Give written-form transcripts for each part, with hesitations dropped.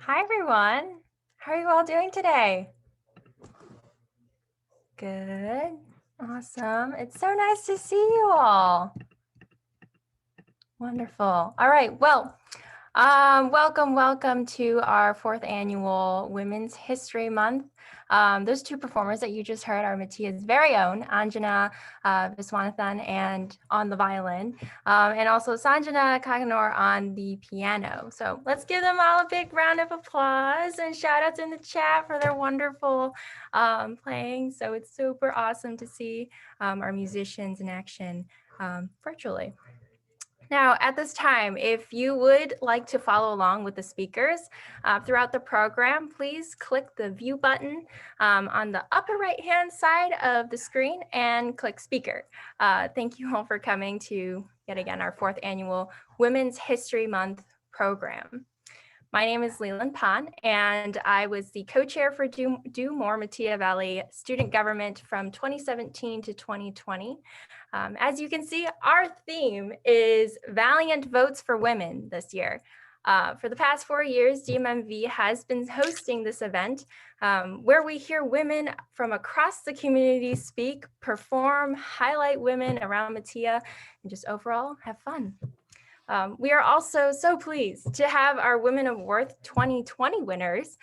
Hi, everyone. How are you all doing today? Good. Awesome. It's so nice to see you all. Wonderful. All right. Well, welcome to our 4th annual Women's History Month. Those two performers that you just heard are Mattia's very own Anjana Viswanathan and on the violin, and also Sanjana Kaganor on the piano. So let's give them all a big round of applause and shout outs in the chat for their wonderful playing. So it's super awesome to see our musicians in action virtually. Now, at this time, if you would like to follow along with the speakers throughout the program, please click the view button on the upper right-hand side of the screen and click speaker. Thank you all for coming to, yet again, our 4th annual Women's History Month program. My name is Leland Pan, and I was the co-chair for Do More Mattia Valley Student Government from 2017 to 2020. As you can see, our theme is Valiant Votes for Women this year. For the past 4 years, DMMV has been hosting this event where we hear women from across the community speak, perform, highlight women around Mattia, and just overall have fun. We are also so pleased to have our Women of Worth 2020 winners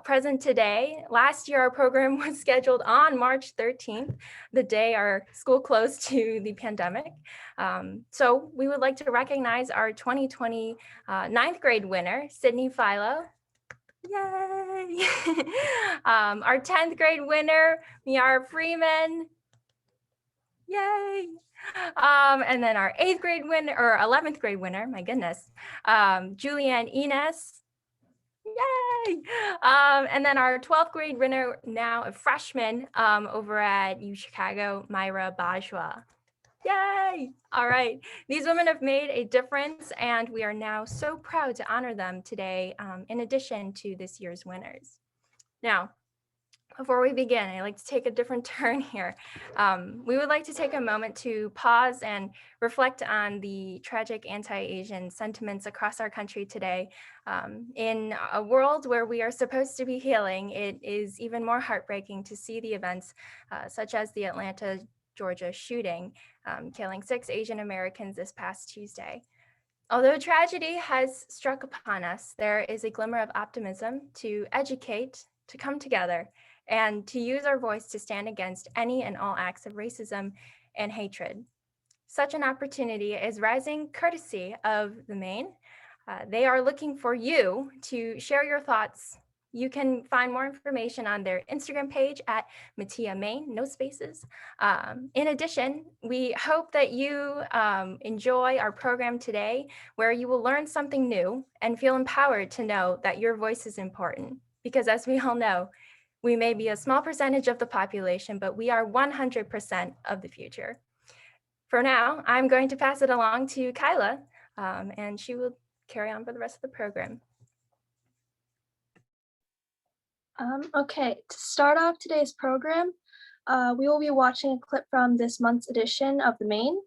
present today. Last year, our program was scheduled on March 13th, the day our school closed to the pandemic. So we would like to recognize our 2020 ninth grade winner, Sydney Philo. Yay! Our 10th grade winner, Miara Freeman. Yay! And then our 8th grade winner, or 11th grade winner, my goodness, Julianne Enos. Yay! And then our 12th grade winner, now a freshman over at UChicago, Myra Bajwa. Yay! All right. These women have made a difference, and we are now so proud to honor them today in addition to this year's winners. Now, before we begin, I'd like to take a different turn here. We would like to take a moment to pause and reflect on the tragic anti-Asian sentiments across our country today. In a world where we are supposed to be healing, it is even more heartbreaking to see the events such as the Atlanta, Georgia shooting, killing 6 Asian Americans this past Tuesday. Although tragedy has struck upon us, there is a glimmer of optimism to educate, to come together, and to use our voice to stand against any and all acts of racism and hatred. Such an opportunity is rising courtesy of the Maine. They are looking for you to share your thoughts. You can find more information on their Instagram page at Mattia Maine, no spaces. In addition, we hope that you enjoy our program today, where you will learn something new and feel empowered to know that your voice is important. Because as we all know, we may be a small percentage of the population, but we are 100% of the future. For now, I'm going to pass it along to Kyla, and she will carry on for the rest of the program. Okay, to start off today's program, we will be watching a clip from this month's edition of The Maine.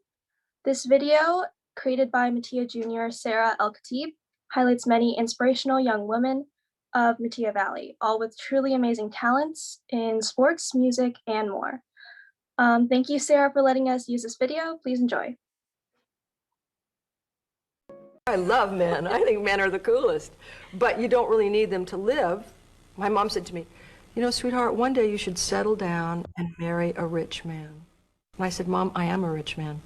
This video created by Mattia Jr. Sarah El-Khatib, highlights many inspirational young women of Mattia Valley, all with truly amazing talents in sports, music, and more. Thank you, Sarah, for letting us use this video. Please enjoy. I love men. I think men are the coolest, but you don't really need them to live. My mom said to me, you know, sweetheart, one day you should settle down and marry a rich man. And I said, Mom, I am a rich man.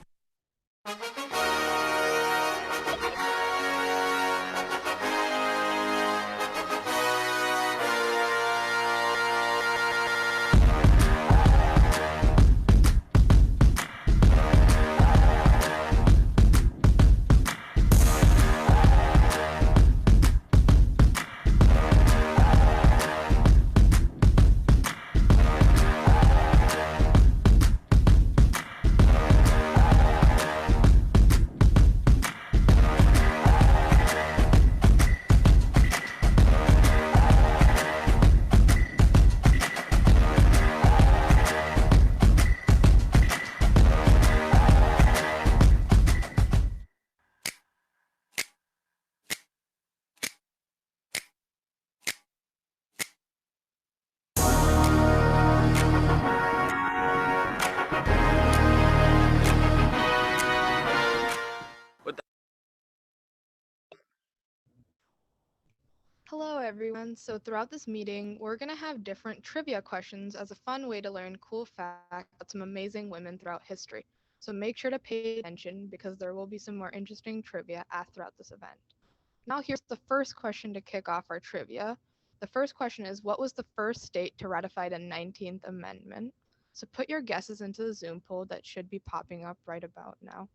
Hello everyone, so throughout this meeting, we're going to have different trivia questions as a fun way to learn cool facts about some amazing women throughout history. So make sure to pay attention because there will be some more interesting trivia throughout this event. Now here's the first question to kick off our trivia. The first question is, what was the first state to ratify the 19th Amendment? So put your guesses into the Zoom poll that should be popping up right about now.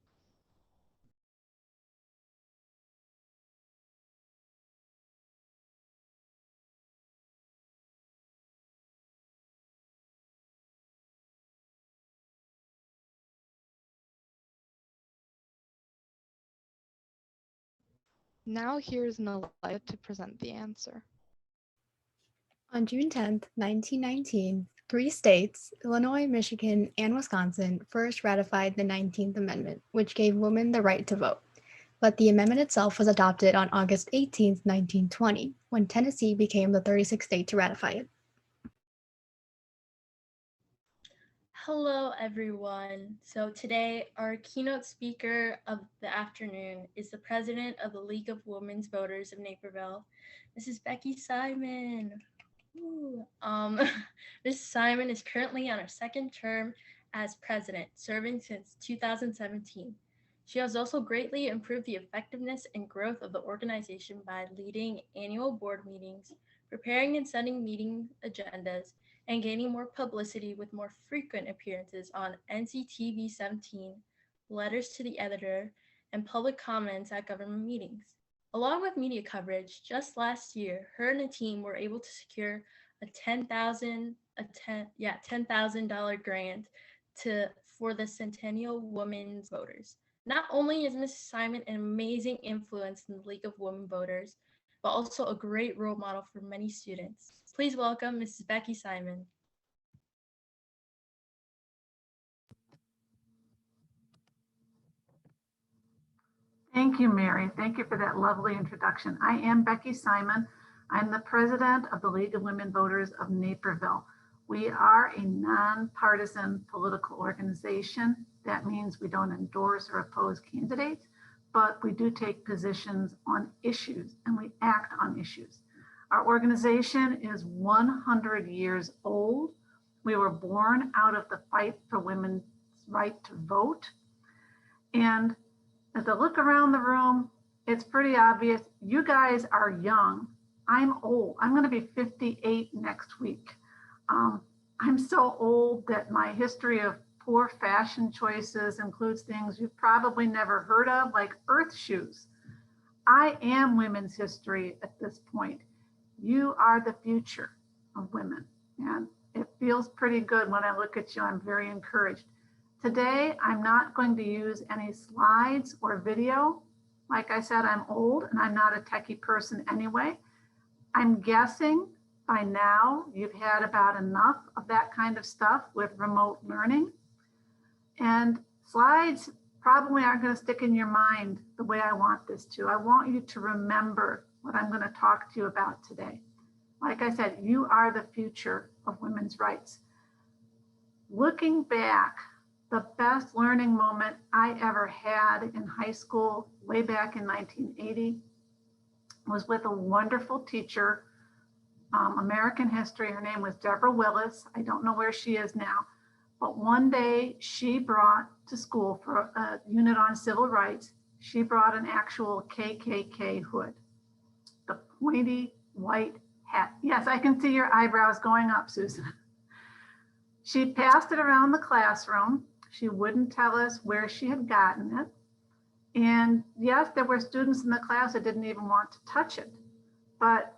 Now here's Nalaya to present the answer. On June 10, 1919, 3 states, Illinois, Michigan, and Wisconsin, first ratified the 19th Amendment, which gave women the right to vote. But the amendment itself was adopted on August 18, 1920, when Tennessee became the 36th state to ratify it. Hello, everyone. So today, our keynote speaker of the afternoon is the president of the League of Women's Voters of Naperville, Mrs. Becky Simon. Mrs. Simon is currently on her second term as president, serving since 2017. She has also greatly improved the effectiveness and growth of the organization by leading annual board meetings, preparing and setting meeting agendas, and gaining more publicity with more frequent appearances on NCTV 17, letters to the editor, and public comments at government meetings. Along with media coverage, just last year, her and the team were able to secure a $10,000 grant for the Centennial Women's Voters. Not only is Mrs. Simon an amazing influence in the League of Women Voters, but also a great role model for many students. Please welcome Mrs. Becky Simon. Thank you, Mary. Thank you for that lovely introduction. I am Becky Simon. I'm the president of the League of Women Voters of Naperville. We are a nonpartisan political organization. That means we don't endorse or oppose candidates, but we do take positions on issues and we act on issues. Our organization is 100 years old. We were born out of the fight for women's right to vote. And as I look around the room, it's pretty obvious. You guys are young. I'm old. I'm going to be 58 next week. I'm so old that my history of poor fashion choices includes things you've probably never heard of, like earth shoes. I am women's history at this point. You are the future of women. And it feels pretty good when I look at you. I'm very encouraged. Today, I'm not going to use any slides or video. Like I said, I'm old and I'm not a techie person anyway. I'm guessing by now you've had about enough of that kind of stuff with remote learning. And slides probably aren't going to stick in your mind the way I want this to. I want you to remember what I'm going to talk to you about today. Like I said, you are the future of women's rights. Looking back, the best learning moment I ever had in high school, way back in 1980, was with a wonderful teacher, American history. Her name was Deborah Willis. I don't know where she is now, but one day she brought to school for a unit on civil rights, she brought an actual KKK hood, the pointy white hat. Yes, I can see your eyebrows going up, Susan. She passed it around the classroom. She wouldn't tell us where she had gotten it. And yes, there were students in the class that didn't even want to touch it. But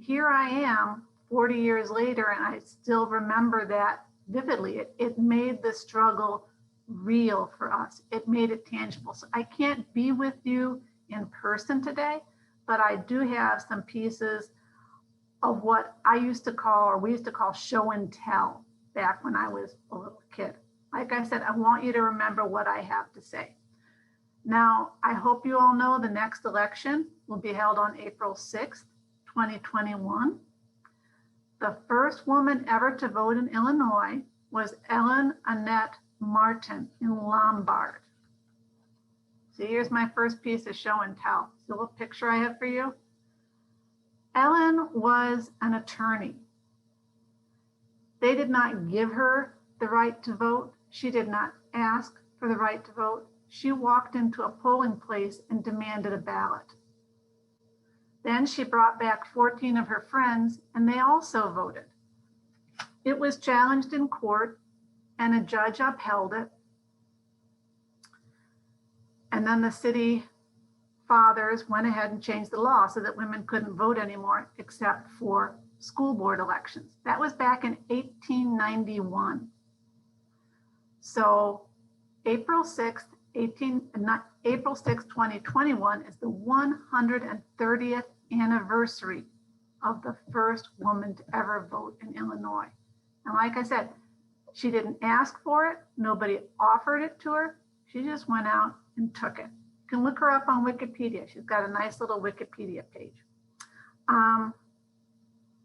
here I am 40 years later, and I still remember that vividly. It made the struggle real for us. It made it tangible. So I can't be with you in person today, but I do have some pieces of what I used to call, or we used to call, show and tell back when I was a little kid. Like I said, I want you to remember what I have to say. Now, I hope you all know the next election will be held on April 6th, 2021. The first woman ever to vote in Illinois was Ellen Annette Martin in Lombard. So here's my first piece of show and tell. See the little picture I have for you? Ellen was an attorney. They did not give her the right to vote. She did not ask for the right to vote. She walked into a polling place and demanded a ballot. Then she brought back 14 of her friends, and they also voted. It was challenged in court, and a judge upheld it. And then the city fathers went ahead and changed the law so that women couldn't vote anymore except for school board elections. That was back in 1891. So April 6th, 2021 is the 130th anniversary of the first woman to ever vote in Illinois. And like I said, she didn't ask for it. Nobody offered it to her. She just went out and took it. You can look her up on Wikipedia. She's got a nice little Wikipedia page.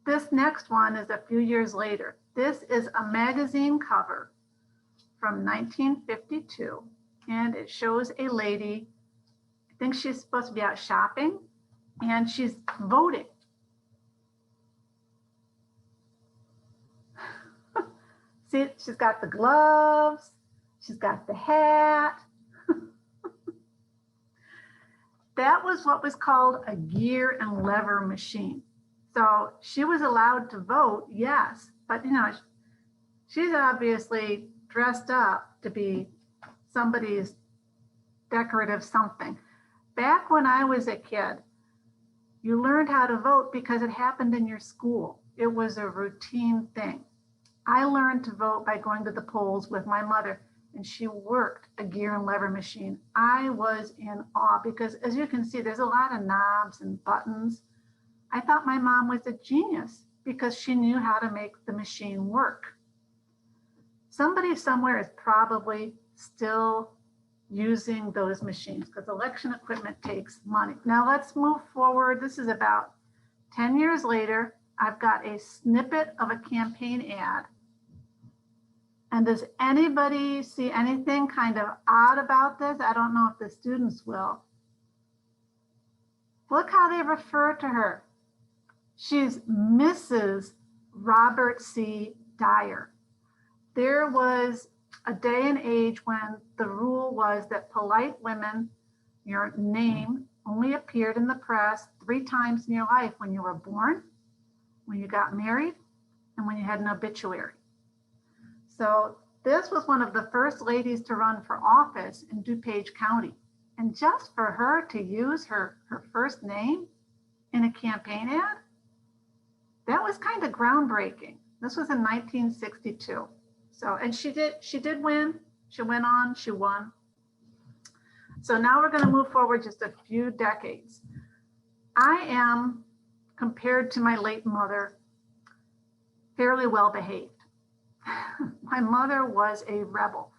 This next one is a few years later. This is a magazine cover from 1952, and it shows a lady, I think she's supposed to be out shopping, and she's voting. See, she's got the gloves, she's got the hat. That was what was called a gear and lever machine. So she was allowed to vote, yes, but you know, she's obviously dressed up to be somebody's decorative something. Back when I was a kid, you learned how to vote because it happened in your school. It was a routine thing. I learned to vote by going to the polls with my mother, and she worked a gear and lever machine. I was in awe because, as you can see, there's a lot of knobs and buttons. I thought my mom was a genius because she knew how to make the machine work. Somebody somewhere is probably still using those machines because election equipment takes money. Now let's move forward. This is about 10 years later. I've got a snippet of a campaign ad. And does anybody see anything kind of odd about this? I don't know if the students will. Look how they refer to her. She's Mrs. Robert C. Dyer. There was a day and age when the rule was that polite women, your name only appeared in the press 3 times in your life: when you were born, when you got married, and when you had an obituary. So this was one of the first ladies to run for office in DuPage County. And just for her to use her first name in a campaign ad, that was kind of groundbreaking. This was in 1962. So, and she did win. She went on, she won. So now we're going to move forward just a few decades. I am, compared to my late mother, fairly well behaved. My mother was a rebel.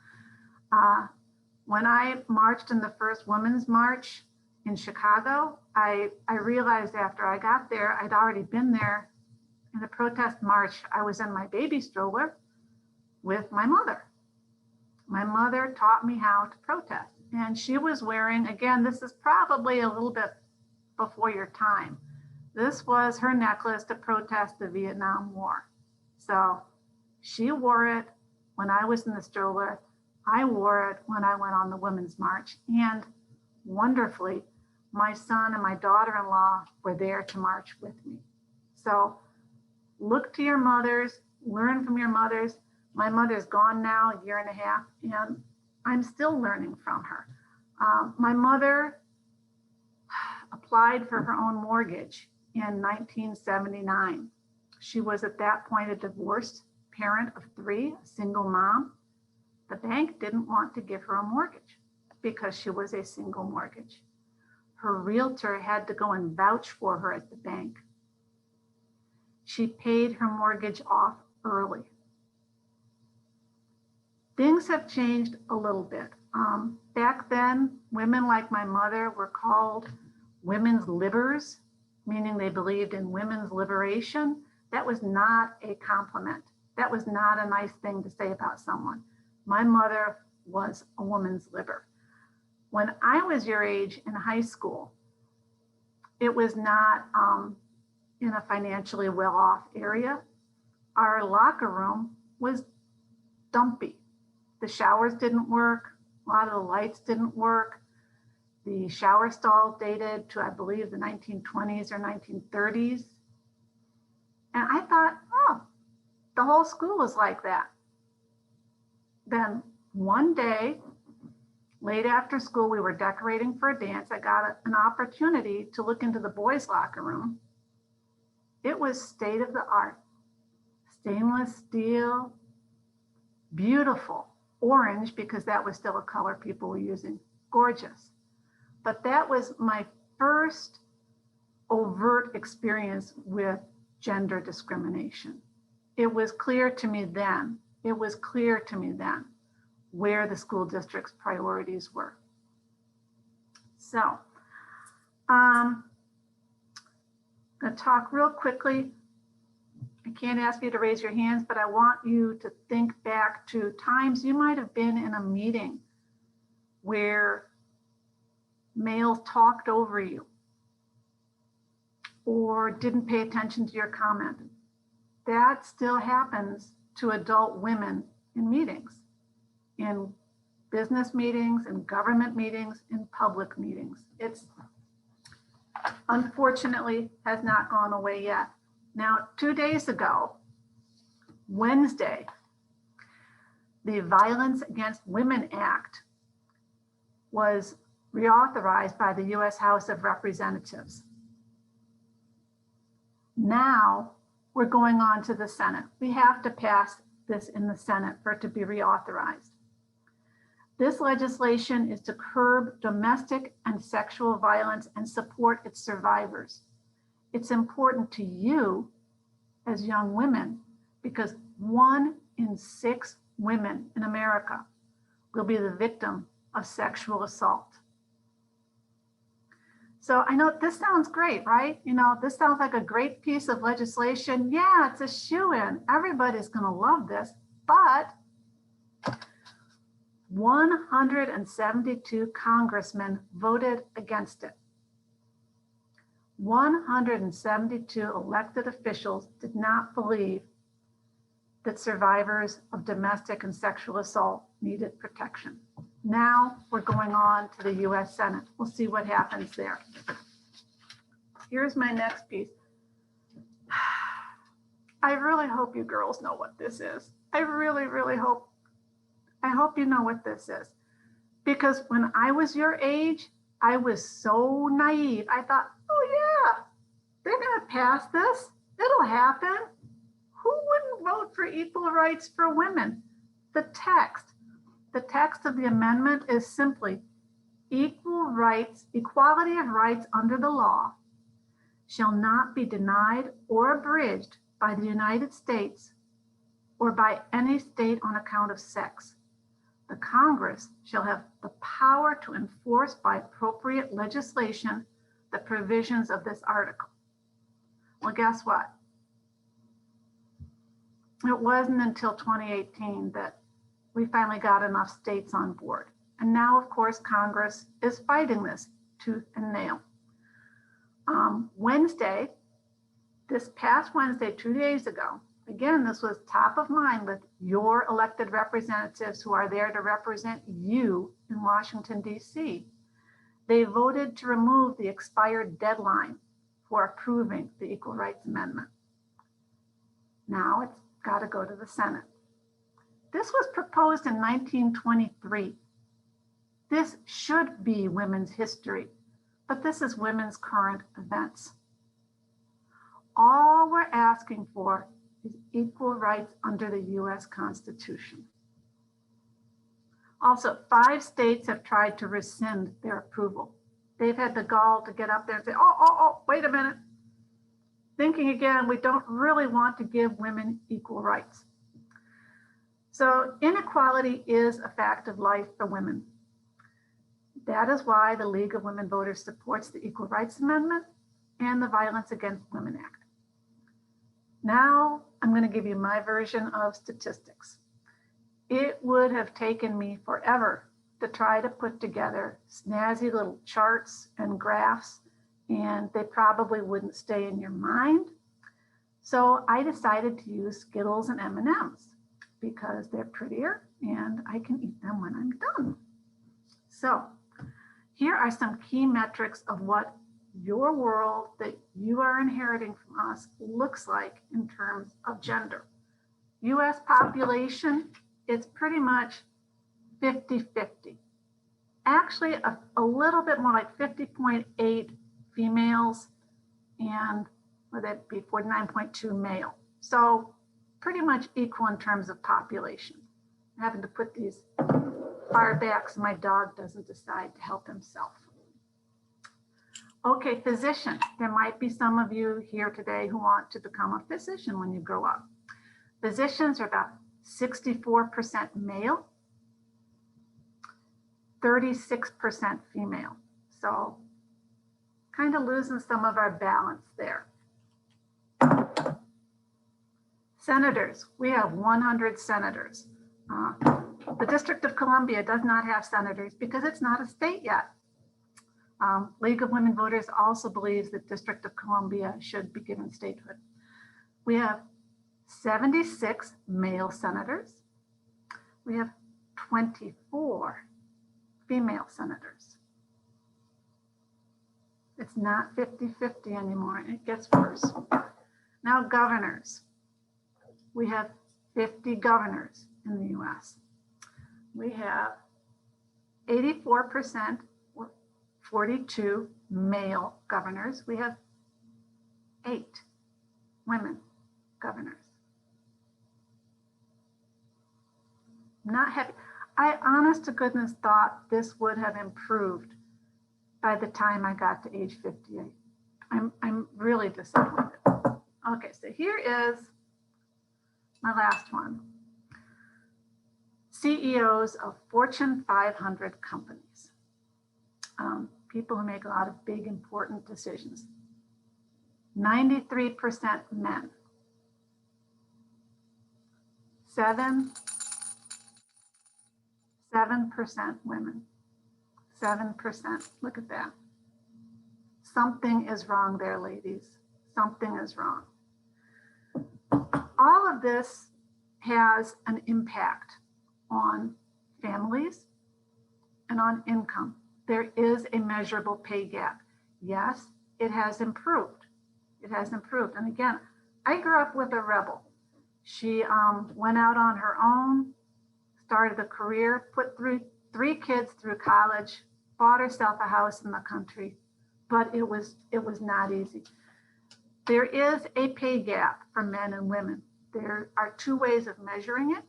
When I marched in the first Women's March in Chicago, I realized after I got there, I'd already been there in a protest march. I was in my baby stroller with my mother. My mother taught me how to protest. And she was wearing, again, this is probably a little bit before your time. This was her necklace to protest the Vietnam War. So she wore it when I was in the stroller. I wore it when I went on the Women's March. And wonderfully, my son and my daughter-in-law were there to march with me. So look to your mothers, learn from your mothers. My mother's gone now, a year and a half, and I'm still learning from her. My mother applied for her own mortgage in 1979. She was at that point a divorced parent of 3, a single mom. The bank didn't want to give her a mortgage because she was a single mortgage. Her realtor had to go and vouch for her at the bank. She paid her mortgage off early. Things have changed a little bit. Back then, women like my mother were called women's libers, meaning they believed in women's liberation. That was not a compliment. That was not a nice thing to say about someone. My mother was a woman's liber. When I was your age in high school, it was not in a financially well-off area. Our locker room was dumpy. The showers didn't work. A lot of the lights didn't work. The shower stall dated to, I believe, the 1920s or 1930s. And I thought, oh, the whole school is like that. Then one day, late after school, we were decorating for a dance. I got an opportunity to look into the boys' locker room. It was state of the art, stainless steel, beautiful, orange, because that was still a color people were using, gorgeous. But that was my first overt experience with gender discrimination. It was clear to me then, where the school district's priorities were. So, I'm gonna talk real quickly. I can't ask you to raise your hands, but I want you to think back to times you might have been in a meeting where males talked over you or didn't pay attention to your comment. That still happens to adult women in meetings, in business meetings, in government meetings, in public meetings. It's unfortunately has not gone away yet. Now, 2 days ago, Wednesday, the Violence Against Women Act was reauthorized by the US House of Representatives. Now we're going on to the Senate. We have to pass this in the Senate for it to be reauthorized. This legislation is to curb domestic and sexual violence and support its survivors. It's important to you as young women because 1 in 6 women in America will be the victim of sexual assault. So I know this sounds great, right? You know, this sounds like a great piece of legislation. Yeah, it's a shoo-in. Everybody's gonna love this, but 172 congressmen voted against it. 172 elected officials did not believe that survivors of domestic and sexual assault needed protection. Now we're going on to the US Senate. We'll see what happens there. Here's my next piece. I really hope you girls know what this is. I really, really hope. I hope you know what this is. Because when I was your age, I was so naive. I thought, oh yeah, they're gonna pass this. It'll happen. Who wouldn't vote for equal rights for women? The text of the amendment is simply equal rights, equality of rights under the law shall not be denied or abridged by the United States or by any state on account of sex. the Congress shall have the power to enforce by appropriate legislation the provisions of this article. Well, guess what? It wasn't until 2018 that we finally got enough states on board. And now, of course, Congress is fighting this tooth and nail. Wednesday, this past Wednesday, 2 days ago, again, this was top of mind with your elected representatives who are there to represent you in Washington, D.C. They voted to remove the expired deadline for approving the Equal Rights Amendment. Now it's got to go to the Senate. This was proposed in 1923. This should be women's history, but this is women's current events. All we're asking for is equal rights under the US Constitution. Also, 5 states have tried to rescind their approval. They've had the gall to get up there and say, oh, wait a minute. Thinking again, we don't really want to give women equal rights. So inequality is a fact of life for women. That is why the League of Women Voters supports the Equal Rights Amendment and the Violence Against Women Act. Now I'm going to give you my version of statistics. It would have taken me forever to try to put together snazzy little charts and graphs, and they probably wouldn't stay in your mind. So I decided to use Skittles and M&Ms because they're prettier and I can eat them when I'm done. So here are some key metrics of what your world that you are inheriting from us looks like in terms of gender. US population, it's pretty much 50-50. Actually, a little bit more like 50.8 females and would that be 49.2 male. So pretty much equal in terms of population. I'm having to put these far back so my dog doesn't decide to help himself. Okay, physician. There might be some of you here today who want to become a physician when you grow up. Physicians are about 64% male, 36% female. So kind of losing some of our balance there. Senators, we have 100 senators. The District of Columbia does not have senators because it's not a state yet. League of Women Voters also believes that District of Columbia should be given statehood. We have 76 male senators. We have 24 female senators. It's not 50-50 anymore. It gets worse. Now governors. We have 50 governors in the US. We have 84%, or 42 male governors. We have 8 women governors. Not happy. I honest to goodness thought this would have improved by the time I got to age 58. I'm really disappointed. Okay, so here is my last one. CEOs of Fortune 500 companies. People who make a lot of big, important decisions. 93% men. 7% women. 7%. Look at that. Something is wrong there, ladies. Something is wrong. All of this has an impact on families and on income. There is a measurable pay gap. Yes, it has improved. It has improved. And again, I grew up with a rebel. She went out on her own, started a career, put 3 kids through college, bought herself a house in the country, but it was not easy. There is a pay gap for men and women. There are 2 ways of measuring it.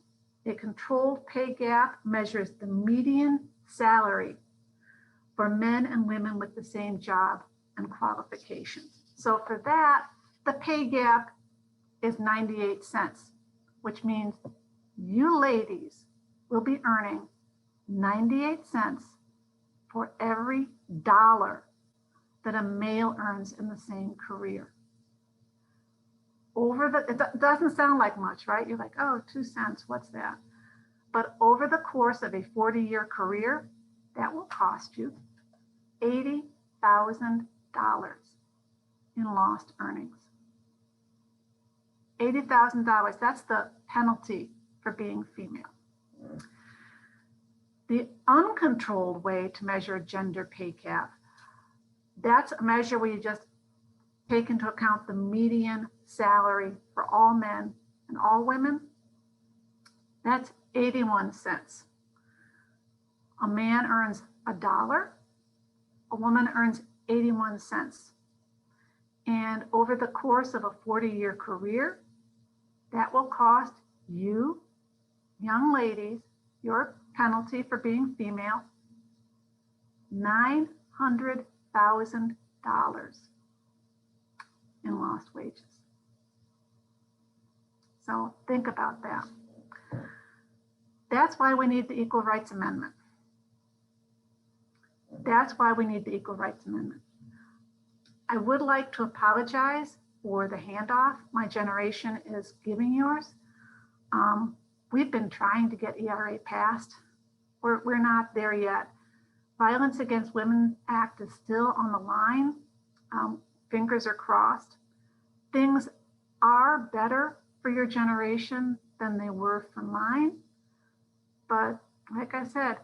A controlled pay gap measures the median salary for men and women with the same job and qualifications. So for that, the pay gap is 98 cents, which means you ladies will be earning 98 cents for every dollar that a male earns in the same career. It doesn't sound like much, right? You're like, oh, 2 cents, what's that? But over the course of a 40-year career, that will cost you $80,000 in lost earnings. $80,000, that's the penalty for being female. The uncontrolled way to measure gender pay gap, that's a measure where you just take into account the median salary for all men and all women. That's 81 cents. A man earns $1, a woman earns 81 cents. And over the course of a 40-year career, that will cost you, young ladies, your penalty for being female, $900,000 in lost wages. So think about that. That's why we need the Equal Rights Amendment. That's why we need the Equal Rights Amendment. I would like to apologize for the handoff my generation is giving yours. We've been trying to get ERA passed. We're not there yet. Violence Against Women Act is still on the line. Fingers are crossed. Things are better for your generation than they were for mine. But like I said,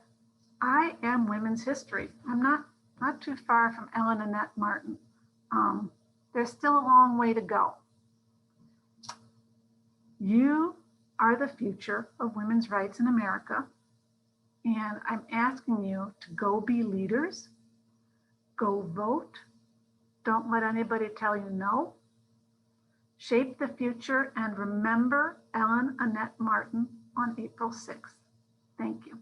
I am women's history. I'm not too far from Ellen Annette Martin. There's still a long way to go. You are the future of women's rights in America. And I'm asking you to go be leaders, go vote. Don't let anybody tell you no. Shape the future and remember Ellen Annette Martin on April 6th. Thank you.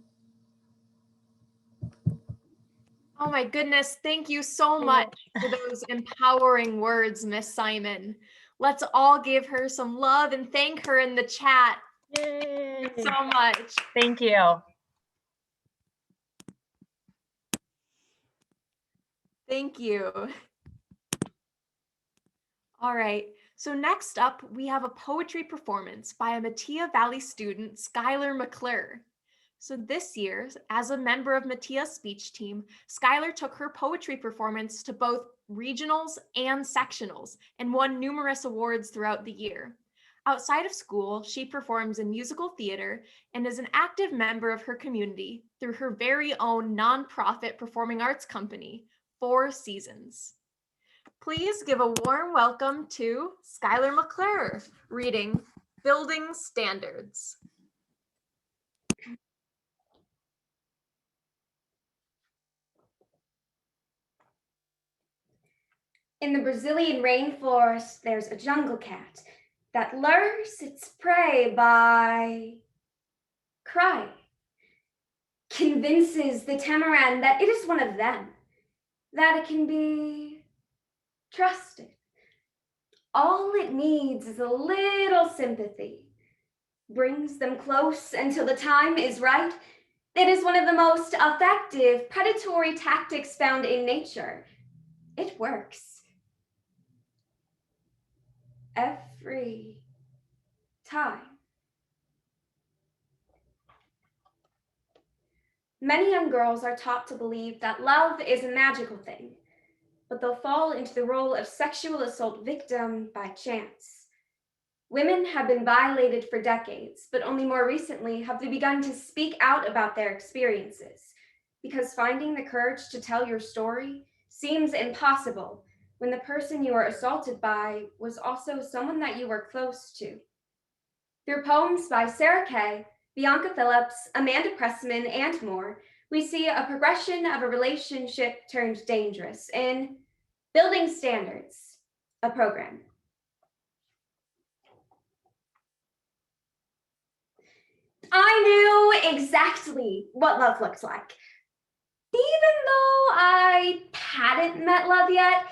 Oh my goodness, thank you so much for those empowering words, Miss Simon. Let's all give her some love and thank her in the chat. Yay! So much. Thank you. Thank you. All right, so next up, we have a poetry performance by a Metea Valley student, Skylar McClure. So this year, as a member of Metea's speech team, Skylar took her poetry performance to both regionals and sectionals and won numerous awards throughout the year. Outside of school, she performs in musical theater and is an active member of her community through her very own nonprofit performing arts company, 4 Seasons. Please give a warm welcome to Skylar McClure, reading Building Standards. In the Brazilian rainforest, there's a jungle cat that lures its prey by crying, convinces the tamarin that it is one of them, that it can be trusted. All it needs is a little sympathy, brings them close until the time is right. It is one of the most effective predatory tactics found in nature. It works. Every time. Many young girls are taught to believe that love is a magical thing, but they'll fall into the role of sexual assault victim by chance. Women have been violated for decades, but only more recently have they begun to speak out about their experiences, because finding the courage to tell your story seems impossible when the person you were assaulted by was also someone that you were close to. Through poems by Sarah Kay, Bianca Phillips, Amanda Pressman, and more, we see a progression of a relationship turned dangerous in Building Standards, a program. I knew exactly what love looked like. Even though I hadn't met love yet,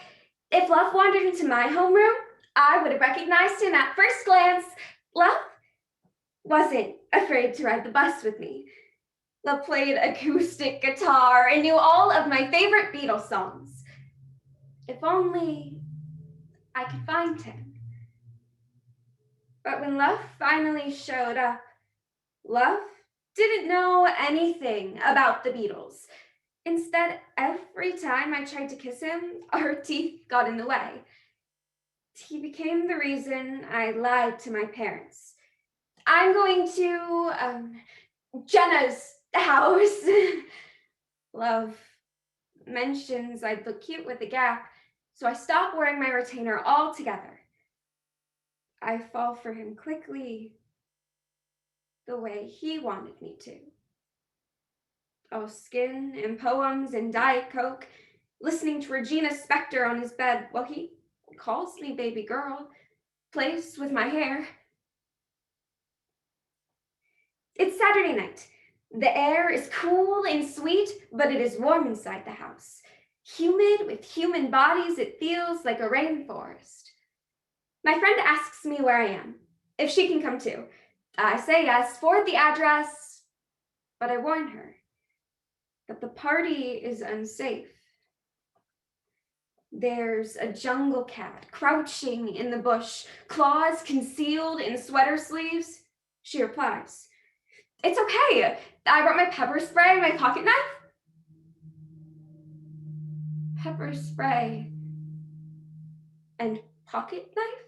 if love wandered into my homeroom, I would have recognized him at first glance. Love wasn't afraid to ride the bus with me. Love played acoustic guitar and knew all of my favorite Beatles songs. If only I could find him. But when Love finally showed up, Love didn't know anything about the Beatles. Instead, every time I tried to kiss him, our teeth got in the way. He became the reason I lied to my parents. I'm going to Jenna's house. Love mentions I'd look cute with a gap, so I stopped wearing my retainer altogether. I fall for him quickly, the way he wanted me to. All skin and poems and Diet Coke, listening to Regina Spektor on his bed while he calls me baby girl, plays with my hair. It's Saturday night. The air is cool and sweet, but it is warm inside the house. Humid with human bodies, it feels like a rainforest. My friend asks me where I am, if she can come too. I say yes, forward the address, but I warn her that the party is unsafe. There's a jungle cat crouching in the bush, claws concealed in sweater sleeves. She replies, "It's okay. I brought my pepper spray and my pocket knife." Pepper spray and pocket knife?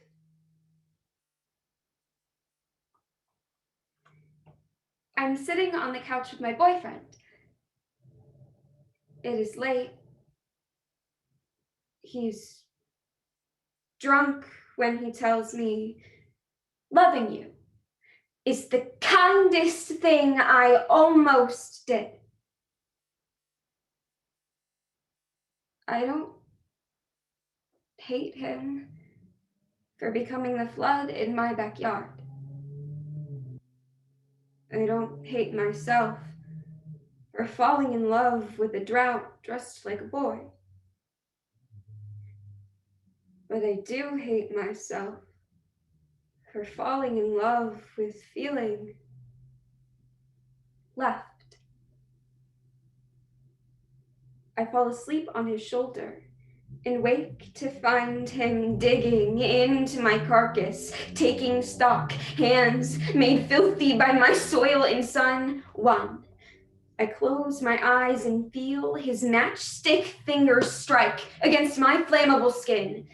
I'm sitting on the couch with my boyfriend. It is late. He's drunk when he tells me, "Loving you is the kindest thing I almost did." I don't hate him for becoming the flood in my backyard. I don't hate myself for falling in love with a drought dressed like a boy. But I do hate myself for falling in love with feeling left. I fall asleep on his shoulder and wake to find him digging into my carcass, taking stock, hands made filthy by my soil and sun. One. I close my eyes and feel his matchstick fingers strike against my flammable skin.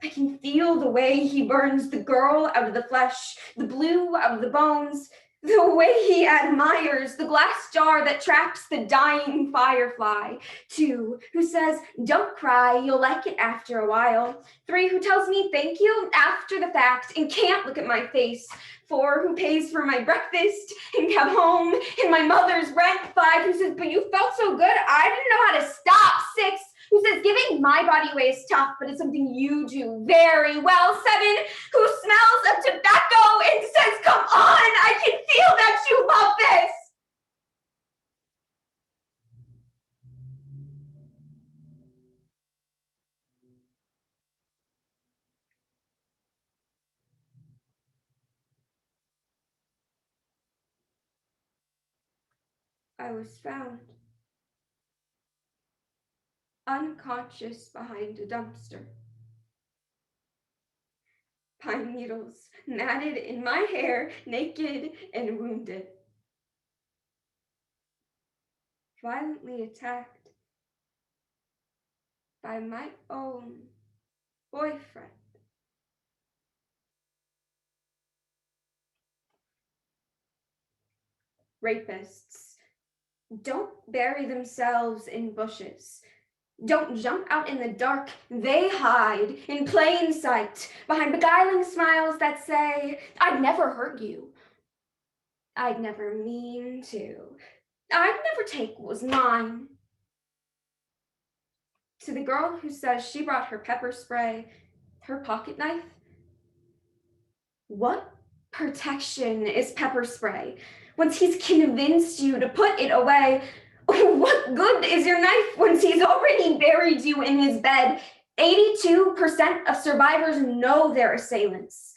I can feel the way he burns the girl out of the flesh, the blue out of the bones, the way he admires the glass jar that traps the dying firefly. 2, who says, "Don't cry, you'll like it after a while." 3, who tells me thank you after the fact and can't look at my face. 4, who pays for my breakfast and come home and my mother's rent. 5, who says, "But you felt so good, I didn't know how to stop." 6, who says, "Giving my body away is tough, but it's something you do very well." 7, who smells of tobacco and says, "Come on, I can feel that you love this." I was found unconscious behind a dumpster. Pine needles matted in my hair, naked and wounded. Violently attacked by my own boyfriend. Rapists don't bury themselves in bushes. Don't jump out in the dark. They hide in plain sight behind beguiling smiles that say, "I'd never hurt you. I'd never mean to. I'd never take what was mine." To the girl who says she brought her pepper spray, her pocket knife, what protection is pepper spray? Once he's convinced you to put it away, what good is your knife once he's already buried you in his bed? 82% of survivors know their assailants.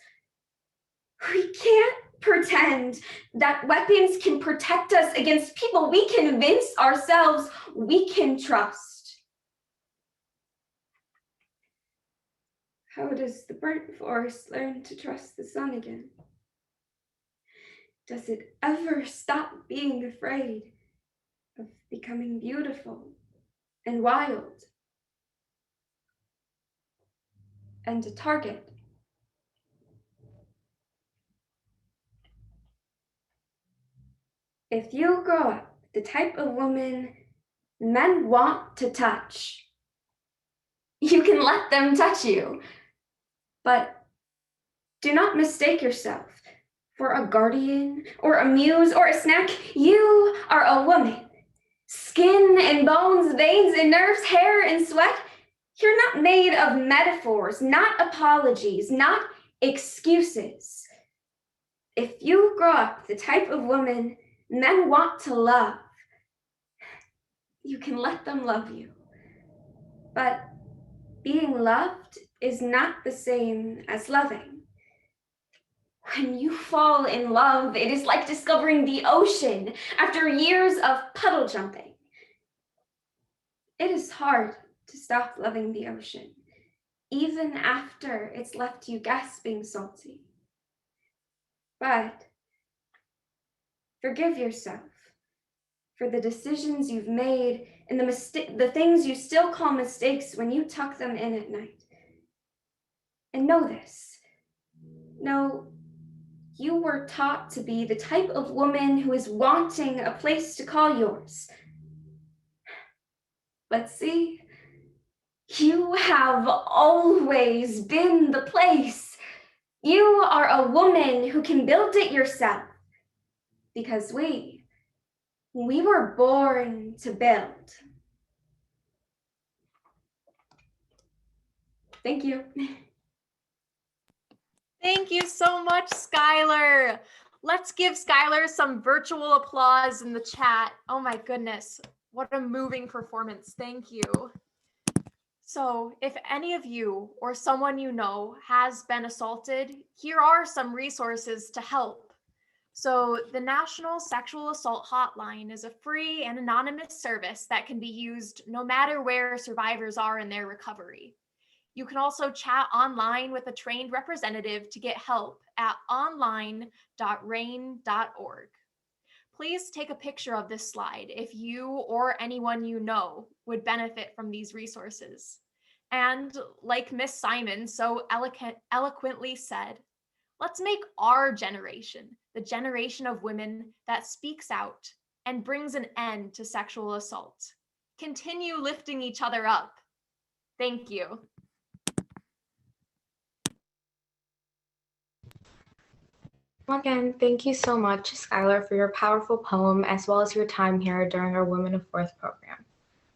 We can't pretend that weapons can protect us against people we convince ourselves we can trust. How does the burnt forest learn to trust the sun again? Does it ever stop being afraid of becoming beautiful and wild and a target? If you grow up the type of woman men want to touch, you can let them touch you. But do not mistake yourself for a guardian or a muse or a snack. You are a woman. Skin and bones, veins and nerves, hair and sweat. You're not made of metaphors, not apologies, not excuses. If you grow up the type of woman men want to love, you can let them love you. But being loved is not the same as loving. When you fall in love, it is like discovering the ocean after years of puddle jumping. It is hard to stop loving the ocean, even after it's left you gasping salty. But forgive yourself for the decisions you've made and the things you still call mistakes when you tuck them in at night. And know this. Know you were taught to be the type of woman who is wanting a place to call yours. But see, you have always been the place. You are a woman who can build it yourself. Because we were born to build. Thank you. Thank you so much, Skylar. Let's give Skylar some virtual applause in the chat. Oh my goodness, what a moving performance. Thank you. So if any of you or someone you know has been assaulted, here are some resources to help. So the National Sexual Assault Hotline is a free and anonymous service that can be used no matter where survivors are in their recovery. You can also chat online with a trained representative to get help at online.rain.org. Please take a picture of this slide if you or anyone you know would benefit from these resources. And like Miss Simon so eloquently said, let's make our generation the generation of women that speaks out and brings an end to sexual assault. Continue lifting each other up. Thank you. Again, thank you so much, Skylar, for your powerful poem as well as your time here during our Women of Worth program.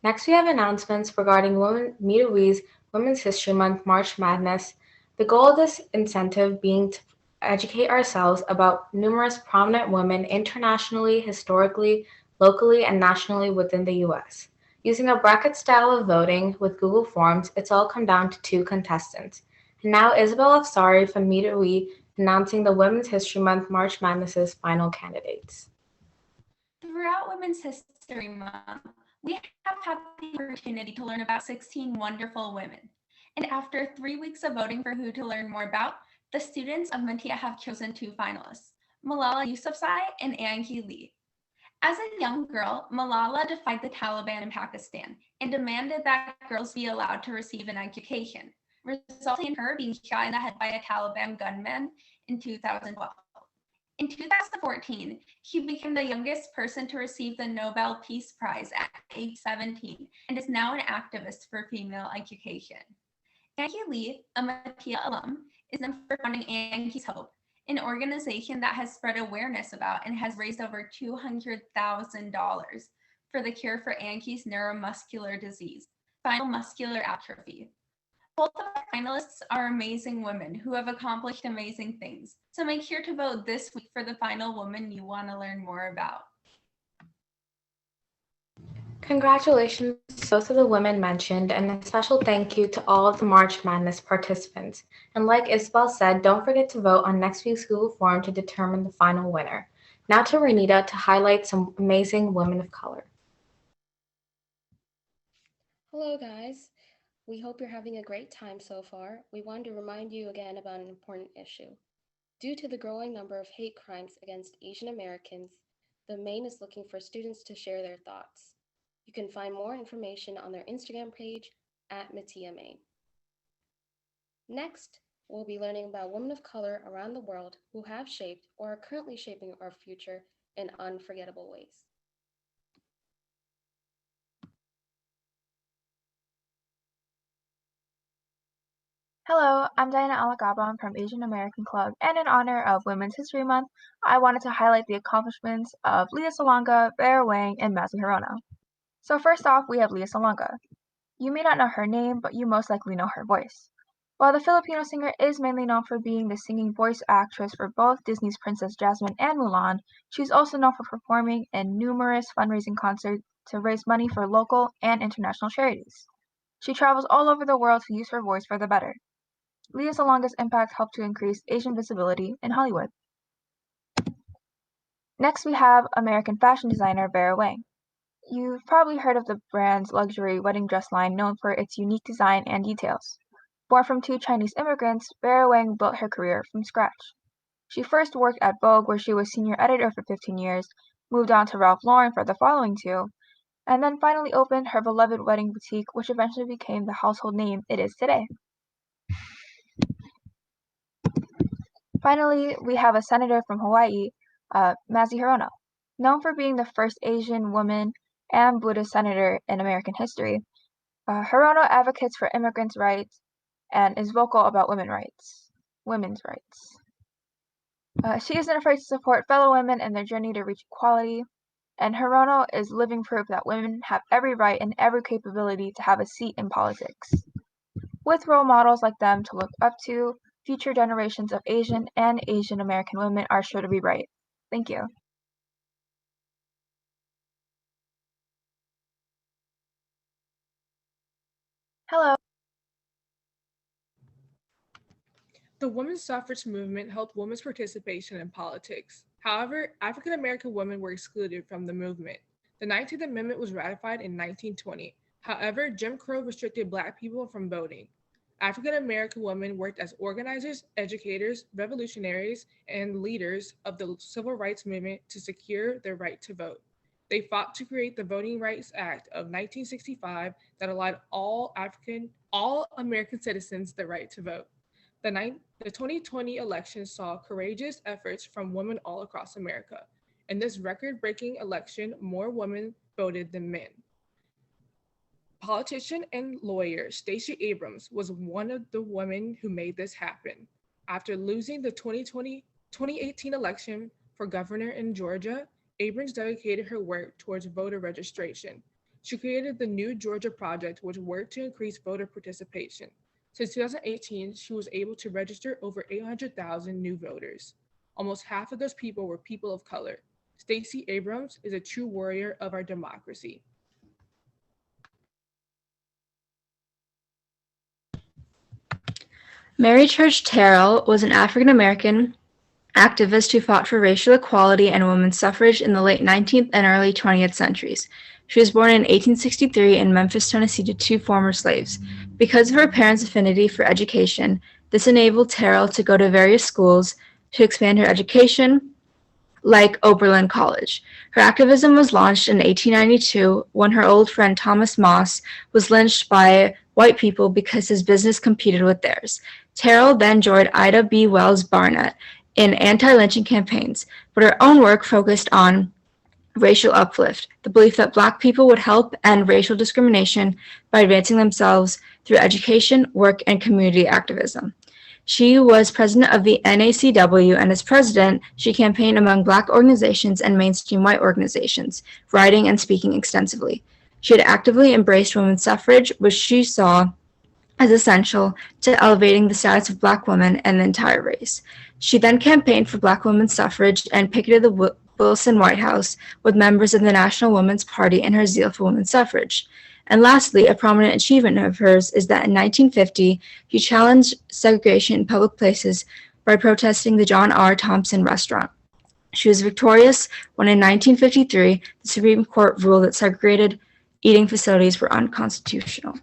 Next, we have announcements regarding Meet Louise Women's History Month March Madness. The goal of this incentive being to educate ourselves about numerous prominent women internationally, historically, locally, and nationally within the U.S. Using a bracket style of voting with Google Forms, it's all come down to 2 contestants. And now Isabel Afsari from Meet Louise announcing the Women's History Month March Madness's final candidates. Throughout Women's History Month, we have had the opportunity to learn about 16 wonderful women. And after 3 weeks of voting for who to learn more about, the students of Metea have chosen 2 finalists, Malala Yousafzai and Anki Lee. As a young girl, Malala defied the Taliban in Pakistan and demanded that girls be allowed to receive an education, resulting in her being shot in the head by a Taliban gunman in 2012. In 2014, she became the youngest person to receive the Nobel Peace Prize at age 17 and is now an activist for female education. Anki Lee, a Metea alum, is known for founding Anki's Hope, an organization that has spread awareness about and has raised over $200,000 for the cure for Anki's neuromuscular disease, spinal muscular atrophy. Both of our finalists are amazing women who have accomplished amazing things, so make sure to vote this week for the final woman you want to learn more about. Congratulations to both of the women mentioned, and a special thank you to all of the March Madness participants. And like Isabel said, don't forget to vote on next week's Google form to determine the final winner. Now to Renita to highlight some amazing women of color. Hello guys, we hope you're having a great time so far. We wanted to remind you again about an important issue. Due to the growing number of hate crimes against Asian Americans, the Maine is looking for students to share their thoughts. You can find more information on their Instagram page at Metea Maine. Next, we'll be learning about women of color around the world who have shaped or are currently shaping our future in unforgettable ways. Hello, I'm Diana Alagabon from Asian American Club, and in honor of Women's History Month, I wanted to highlight the accomplishments of Lea Salonga, Vera Wang, and Mazi Hirono. So first off, we have Lea Salonga. You may not know her name, but you most likely know her voice. While the Filipino singer is mainly known for being the singing voice actress for both Disney's Princess Jasmine and Mulan, she's also known for performing in numerous fundraising concerts to raise money for local and international charities. She travels all over the world to use her voice for the better. Lea Salonga's impact helped to increase Asian visibility in Hollywood. Next, we have American fashion designer Vera Wang. You've probably heard of the brand's luxury wedding dress line known for its unique design and details. Born from two Chinese immigrants, Vera Wang built her career from scratch. She first worked at Vogue, where she was senior editor for 15 years, moved on to Ralph Lauren for the following 2, and then finally opened her beloved wedding boutique, which eventually became the household name it is today. Finally, we have a senator from Hawaii, Mazi Hirono. Known for being the first Asian woman and Buddhist senator in American history, Hirono advocates for immigrants' rights and is vocal about women's rights. She isn't afraid to support fellow women in their journey to reach equality, and Hirono is living proof that women have every right and every capability to have a seat in politics. With role models like them to look up to, future generations of Asian and Asian American women are sure to be bright. Thank you. Hello. The women's suffrage movement helped women's participation in politics. However, African American women were excluded from the movement. The 19th Amendment was ratified in 1920. However, Jim Crow restricted Black people from voting. African American women worked as organizers, educators, revolutionaries, and leaders of the civil rights movement to secure their right to vote. They fought to create the Voting Rights Act of 1965 that allowed all American citizens the right to vote. The 2020 election saw courageous efforts from women all across America. In this record-breaking election, more women voted than men. Politician and lawyer Stacey Abrams was one of the women who made this happen. After losing the 2018 election for governor in Georgia, Abrams dedicated her work towards voter registration. She created the New Georgia Project, which worked to increase voter participation. Since 2018, she was able to register over 800,000 new voters. Almost half of those people were people of color. Stacey Abrams is a true warrior of our democracy. Mary Church Terrell was an African-American activist who fought for racial equality and women's suffrage in the late 19th and early 20th centuries. She was born in 1863 in Memphis, Tennessee to 2 former slaves. Because of her parents' affinity for education, this enabled Terrell to go to various schools to expand her education, like Oberlin College. Her activism was launched in 1892 when her old friend Thomas Moss was lynched by white people because his business competed with theirs. Terrell then joined Ida B. Wells Barnett in anti-lynching campaigns, but her own work focused on racial uplift, the belief that Black people would help end racial discrimination by advancing themselves through education, work, and community activism. She was president of the NACW, and as president, she campaigned among Black organizations and mainstream white organizations, writing and speaking extensively. She had actively embraced women's suffrage, which she saw as essential to elevating the status of Black women and the entire race. She then campaigned for Black women's suffrage and picketed the Wilson White House with members of the National Woman's Party and her zeal for women's suffrage. And lastly, a prominent achievement of hers is that in 1950, she challenged segregation in public places by protesting the John R. Thompson restaurant. She was victorious when in 1953, the Supreme Court ruled that segregated eating facilities were unconstitutional.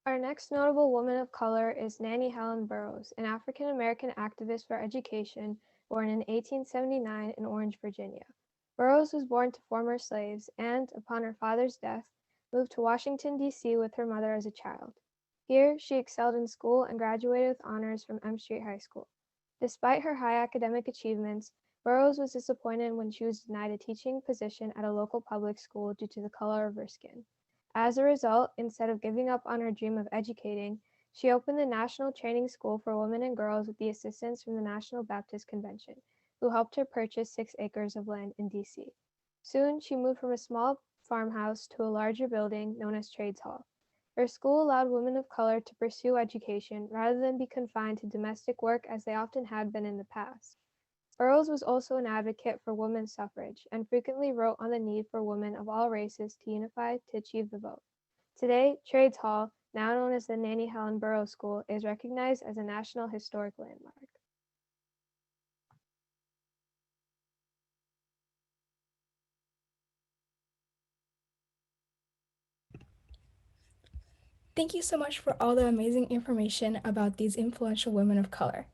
Our next notable woman of color is Nannie Helen Burroughs, an African-American activist for education born in 1879 in Orange, Virginia. Burroughs was born to former slaves and, upon her father's death, moved to Washington, D.C. with her mother as a child. Here, she excelled in school and graduated with honors from M Street High School. Despite her high academic achievements, Burroughs was disappointed when she was denied a teaching position at a local public school due to the color of her skin. As a result, instead of giving up on her dream of educating, she opened the National Training School for Women and Girls with the assistance from the National Baptist Convention, who helped her purchase 6 acres of land in D.C. Soon, she moved from a small farmhouse to a larger building known as Trades Hall. Her school allowed women of color to pursue education rather than be confined to domestic work as they often had been in the past. Burroughs was also an advocate for women's suffrage and frequently wrote on the need for women of all races to unify to achieve the vote. Today, Trades Hall, now known as the Nannie Helen Burroughs School, is recognized as a National Historic Landmark. Thank you so much for all the amazing information about these influential women of color.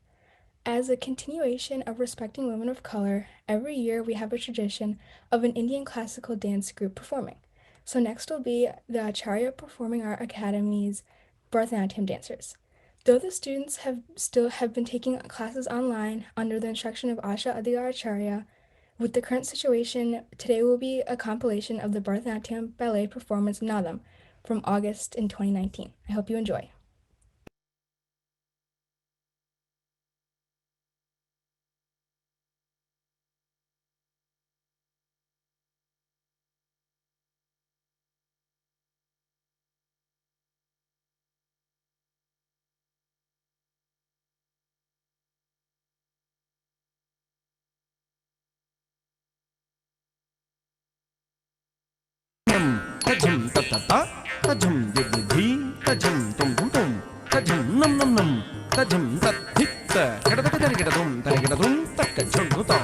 As a continuation of respecting women of color, every year we have a tradition of an Indian classical dance group performing. So next will be the Acharya Performing Art Academy's Bharatanatyam dancers. Though the students have been taking classes online under the instruction of Asha Adigar Acharya, with the current situation, today will be a compilation of the Bharatanatyam ballet performance Nadam from August in 2019. I hope you enjoy. Tajum tatata, tajum didhi, tajum tum tum tum, tajum num num num, tajum tat hitta, kadadakadarigadum, tarigadum, takajum nuta,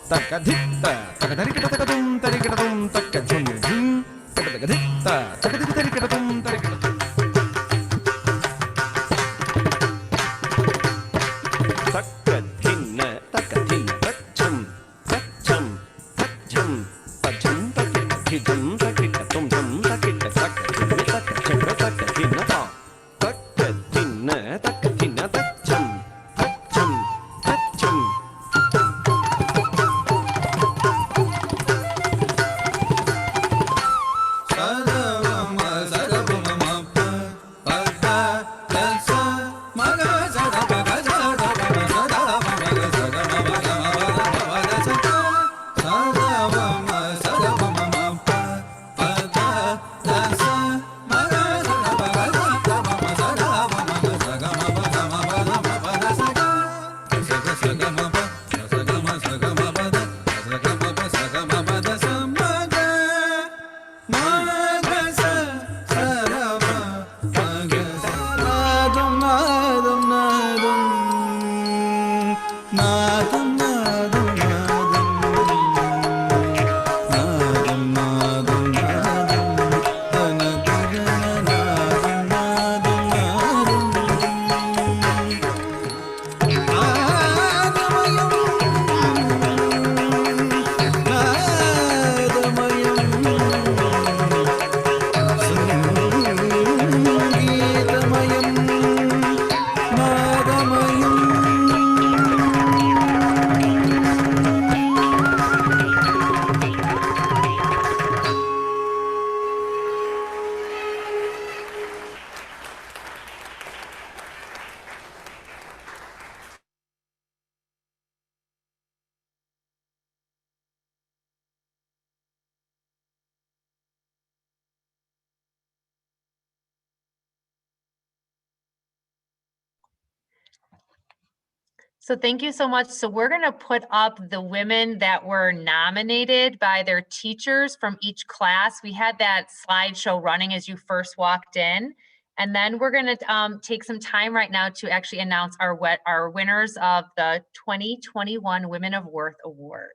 takadhitta, takadarigadum, tarigadum, takajum dhim, kadadakadhitta, takadarigadum, tarigadum. Takadhinna, takadhinna, takjum, takjum, takjum, tajum, takidhum, takidum, dum, takidda, takadhinna, takachakra, takadhinna, takadhinna, takadhinna, takjum, takjum, takjum. So thank you so much. So we're going to put up the women that were nominated by their teachers from each class. We had that slideshow running as you first walked in. And then we're going to take some time right now to actually announce our winners of the 2021 Women of Worth Award.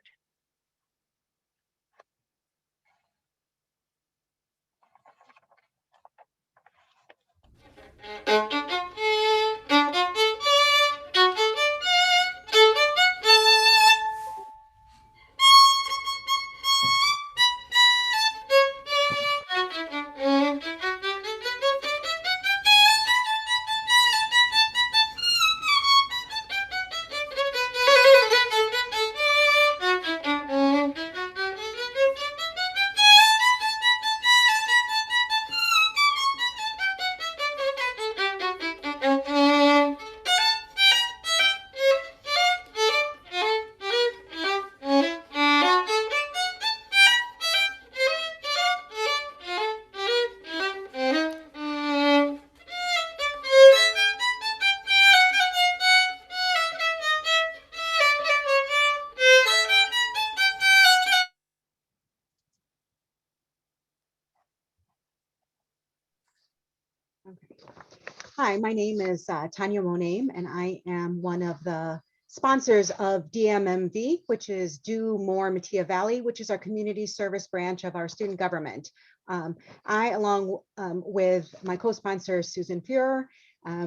Hi, my name is Tanya Monaim, and I am one of the sponsors of DMMV, which is Do More Metea Valley, which is our community service branch of our student government. I, along with my co-sponsor, Susan Fuhrer,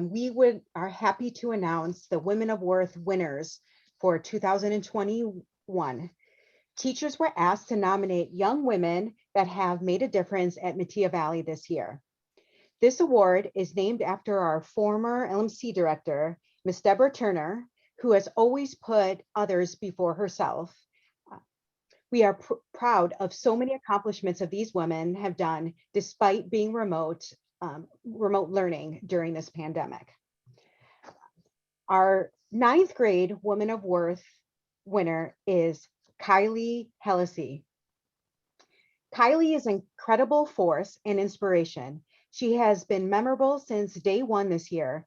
we are happy to announce the Women of Worth winners for 2021. Teachers were asked to nominate young women that have made a difference at Metea Valley this year. This award is named after our former LMC director, Ms. Deborah Turner, who has always put others before herself. We are proud of so many accomplishments of these women have done despite being remote learning during this pandemic. Our 9th grade Woman of Worth winner is Kylie Hellesy. Kylie is an incredible force and inspiration. She has been memorable since day one this year,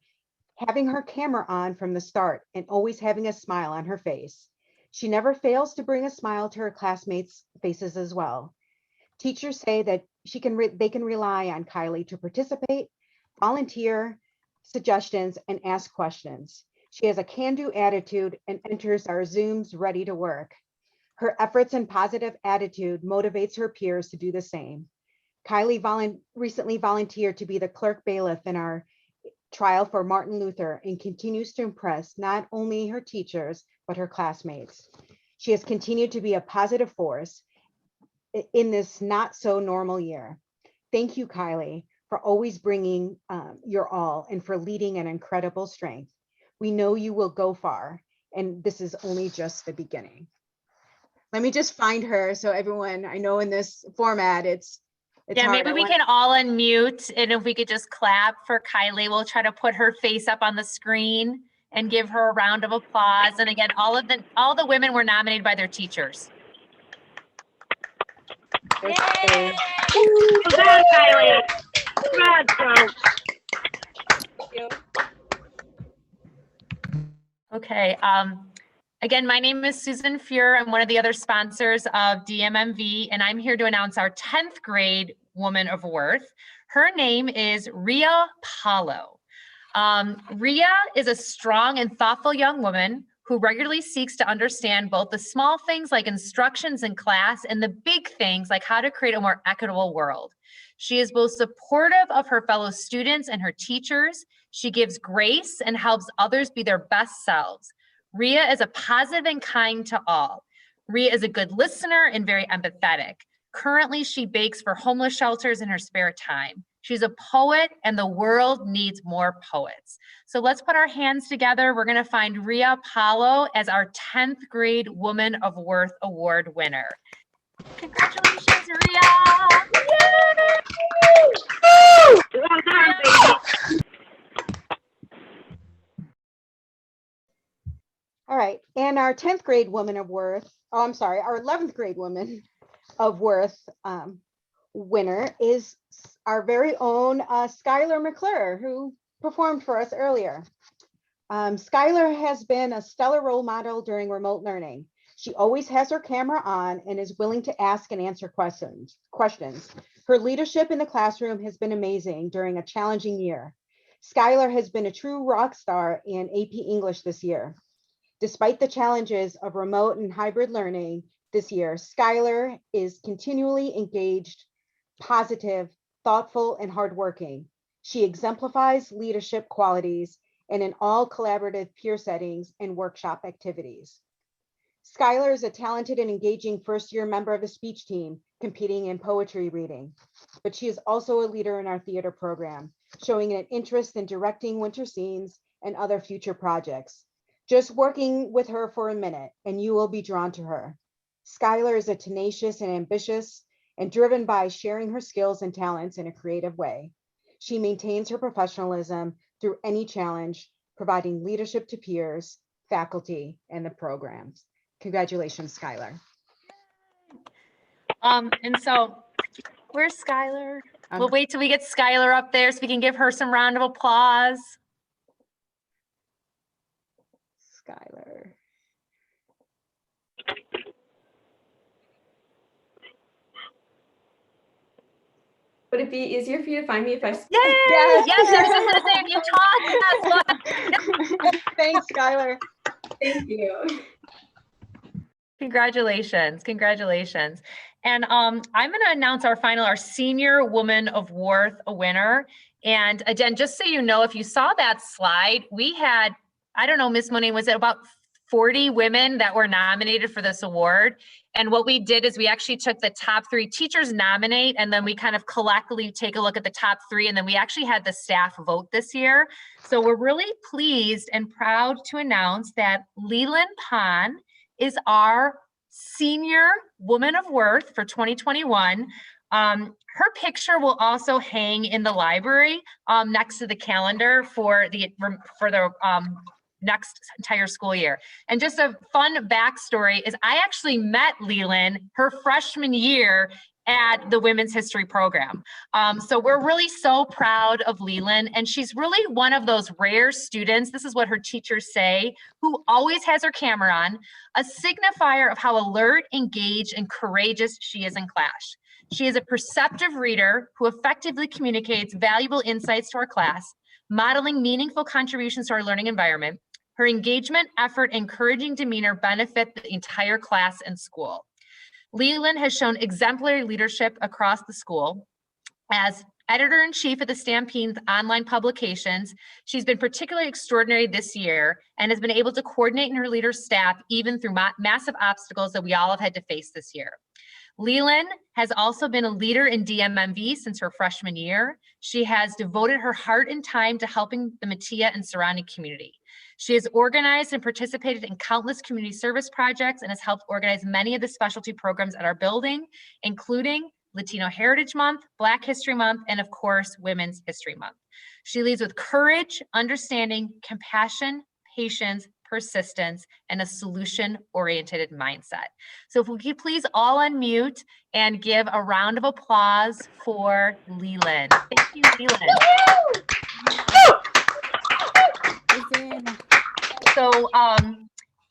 having her camera on from the start and always having a smile on her face. She never fails to bring a smile to her classmates' faces as well. Teachers say that they can rely on Kylie to participate, volunteer suggestions, and ask questions. She has a can-do attitude and enters our Zooms ready to work. Her efforts and positive attitude motivates her peers to do the same. Kylie recently volunteered to be the clerk bailiff in our trial for Martin Luther and continues to impress not only her teachers, but her classmates. She has continued to be a positive force in this not so normal year. Thank you, Kylie, for always bringing your all and for leading an incredible strength. We know you will go far, and this is only just the beginning. Let me just find her so everyone, I know in this format, it's yeah, hard. maybe we can all unmute, and if we could just clap for Kylie, we'll try to put her face up on the screen and give her a round of applause. And again, all the women were nominated by their teachers. Yay! Well done, Kylie. Congrats, okay. Again, my name is Susan Fuhrer. I'm one of the other sponsors of DMMV, and I'm here to announce our 10th grade Woman of Worth. Her name is Ria Paulo. Ria is a strong and thoughtful young woman who regularly seeks to understand both the small things like instructions in class and the big things like how to create a more equitable world. She is both supportive of her fellow students and her teachers. She gives grace and helps others be their best selves. Ria is a positive and kind to all. Ria is a good listener and very empathetic. Currently, she bakes for homeless shelters in her spare time. She's a poet, and the world needs more poets. So let's put our hands together. We're going to find Ria Paulo as our 10th grade Woman of Worth Award winner. Congratulations, Ria! Yay! Well done, baby. All right, and our 10th grade Woman of Worth, oh, I'm sorry, our 11th grade Woman of Worth winner is our very own Skylar McClure, who performed for us earlier. Skylar has been a stellar role model during remote learning. She always has her camera on and is willing to ask and answer questions. Her leadership in the classroom has been amazing during a challenging year. Skylar has been a true rock star in AP English this year. Despite the challenges of remote and hybrid learning this year, Skylar is continually engaged, positive, thoughtful, and hardworking. She exemplifies leadership qualities and in all collaborative peer settings and workshop activities. Skylar is a talented and engaging first-year member of the speech team, competing in poetry reading, but she is also a leader in our theater program, showing an interest in directing winter scenes and other future projects. Just working with her for a minute and you will be drawn to her. Skylar is a tenacious and ambitious and driven by sharing her skills and talents in a creative way. She maintains her professionalism through any challenge, providing leadership to peers, faculty, and the programs. Congratulations, Skylar. And so where's Skylar? We'll wait till we get Skylar up there so we can give her some round of applause. Skylar. Would it be easier for you to find me if I speak? Yes, yes, I was just gonna say, you talk. Thanks, Skylar. Thank you. Congratulations, congratulations. And I'm gonna announce our Senior Woman of Worth winner. And again, just so you know, if you saw that slide, we had, I don't know, Miss Monet, was it about 40 women that were nominated for this award? And what we did is we actually took the top 3 teachers nominate, and then we kind of collectively take a look at the top 3, and then we actually had the staff vote this year. So we're really pleased and proud to announce that Leland Pond is our Senior Woman of Worth for 2021. Her picture will also hang in the library next to the calendar for the next entire school year. And just a fun backstory is I actually met Leland her freshman year at the Women's History program. So we're really so proud of Leland, and she's really one of those rare students, this is what her teachers say, who always has her camera on, a signifier of how alert, engaged, and courageous she is in class. She is a perceptive reader who effectively communicates valuable insights to our class, modeling meaningful contributions to our learning environment. Her engagement, effort, and encouraging demeanor benefit the entire class and school. Leland has shown exemplary leadership across the school. As editor-in-chief of the Stampede online publications, she's been particularly extraordinary this year and has been able to coordinate her leader staff even through massive obstacles that we all have had to face this year. Leland has also been a leader in DMMV since her freshman year. She has devoted her heart and time to helping the Metea and surrounding community. She has organized and participated in countless community service projects and has helped organize many of the specialty programs at our building, including Latino Heritage Month, Black History Month, and of course, Women's History Month. She leads with courage, understanding, compassion, patience, persistence, and a solution-oriented mindset. So if we could please all unmute and give a round of applause for Leland. Thank you, Leland. So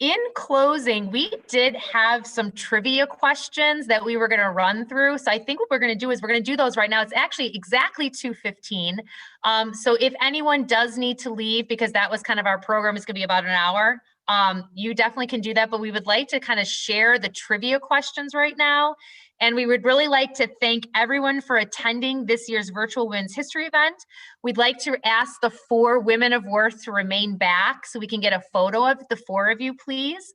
in closing, we did have some trivia questions that we were going to run through. So I think what we're going to do is we're going to do those right now. It's actually exactly 2:15. So if anyone does need to leave, because that was kind of our program, it's going to be about an hour, you definitely can do that. But we would like to kind of share the trivia questions right now. And we would really like to thank everyone for attending this year's virtual Women's History event. We'd like to ask the 4 women of worth to remain back so we can get a photo of the 4 of you, please.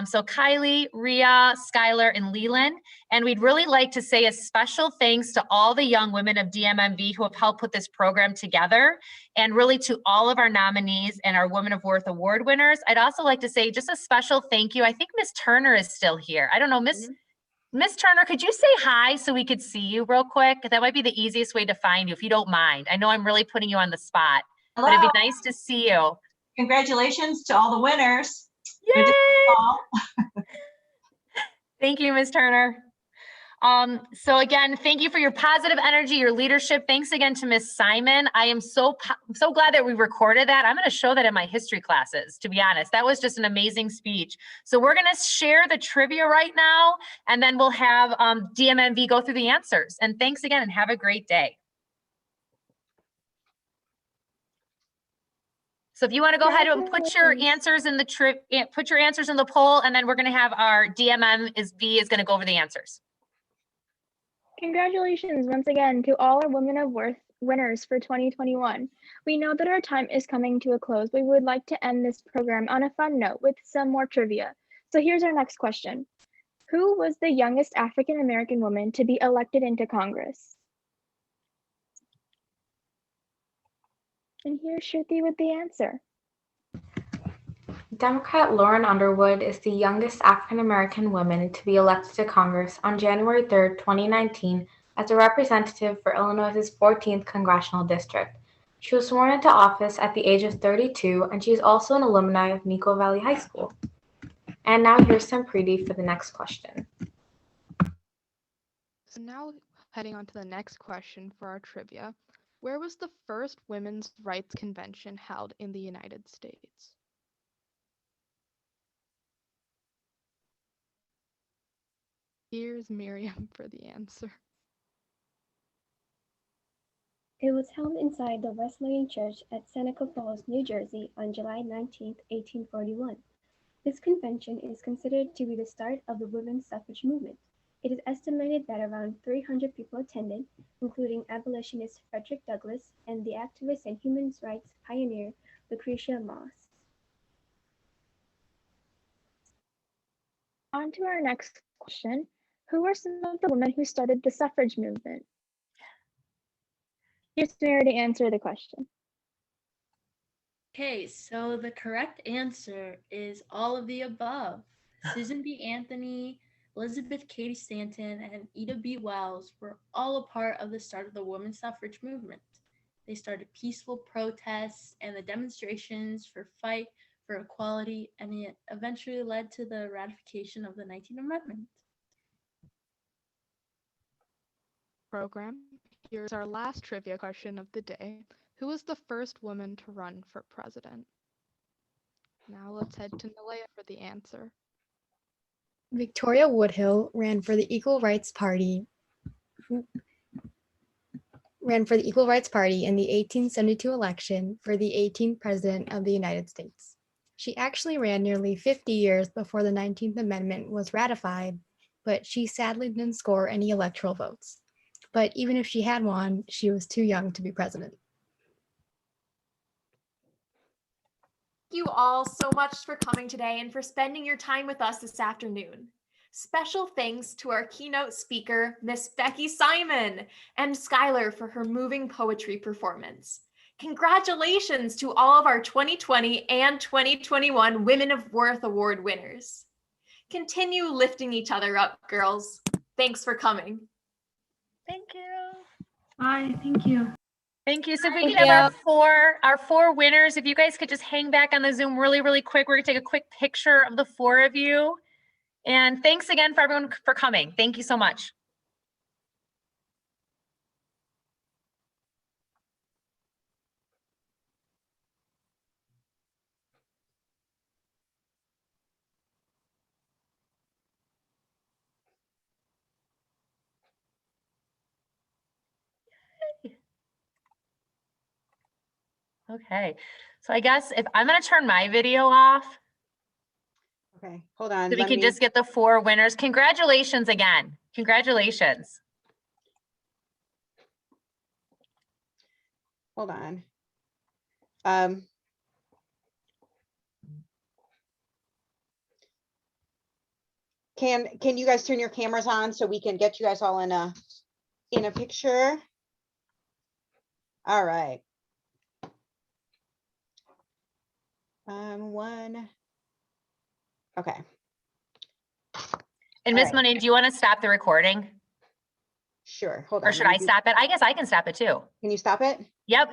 So Kylie, Rhea, Skylar, and Leland. And we'd really like to say a special thanks to all the young women of DMMV who have helped put this program together, and really to all of our nominees and our Women of Worth Award winners. I'd also like to say just a special thank you. I think Miss Turner is still here. I don't know, Miss Turner, could you say hi so we could see you real quick? That might be the easiest way to find you, if you don't mind. I know I'm really putting you on the spot, Hello. but it'd be nice to see you. Congratulations to all the winners. Yay! Thank you, Ms. Turner. So again, thank you for your positive energy, your leadership. Thanks again to Miss Simon. I am so glad that we recorded that. I'm going to show that in my history classes, to be honest. That was just an amazing speech. So we're going to share the trivia right now, and then we'll have DMMV go through the answers. And thanks again, and have a great day. So if you want to go ahead and put your answers in the poll, and then we're going to have our DMMV is going to go over the answers. Congratulations once again to all our Women of Worth winners for 2021. We know that our time is coming to a close, but we would like to end this program on a fun note with some more trivia. So here's our next question. Who was the youngest African American woman to be elected into Congress? And here's Shruti with the answer. Democrat Lauren Underwood is the youngest African American woman to be elected to Congress on January 3rd, 2019, as a representative for Illinois' 14th Congressional District. She was sworn into office at the age of 32, and she is also an alumni of Mico Valley High School. And now here's Sampriti for the next question. So now heading on to the next question for our trivia. Where was the first women's rights convention held in the United States? Here's Miriam for the answer. It was held inside the Wesleyan Church at Seneca Falls, New Jersey on July 19, 1841. This convention is considered to be the start of the women's suffrage movement. It is estimated that around 300 people attended, including abolitionist Frederick Douglass and the activist and human rights pioneer Lucretia Moss. On to our next question. Who are some of the women who started the suffrage movement? Here's Mary to answer the question. Okay, so the correct answer is all of the above. Susan B. Anthony, Elizabeth Cady Stanton, and Ida B. Wells were all a part of the start of the women's suffrage movement. They started peaceful protests and the demonstrations for fight for equality, and it eventually led to the ratification of the 19th Amendment. Program. Here's our last trivia question of the day. Who was the first woman to run for president? Now let's head to Nalea for the answer. Victoria Woodhull ran for the Equal Rights Party in the 1872 election for the 18th President of the United States. She actually ran nearly 50 years before the 19th Amendment was ratified, but she sadly didn't score any electoral votes. But even if she had won, she was too young to be president. Thank you all so much for coming today and for spending your time with us this afternoon. Special thanks to our keynote speaker, Miss Becky Simon, and Skylar for her moving poetry performance. Congratulations to all of our 2020 and 2021 Women of Worth Award winners. Continue lifting each other up, girls. Thanks for coming. Thank you. Bye, thank you. Thank you. So if we could have our four winners, if you guys could just hang back on the Zoom really, really quick. We're gonna take a quick picture of the four of you. And thanks again for everyone for coming. Thank you so much. Okay, so I guess if I'm gonna turn my video off. Okay, hold on. So we can just get the four winners. Congratulations again. Congratulations. Hold on. Can you guys turn your cameras on so we can get you guys all in a picture? All right. One. Okay. And Miss Monet, do you want to stop the recording? Sure. Hold on. Or should I stop it? I guess I can stop it too. Can you stop it? Yep.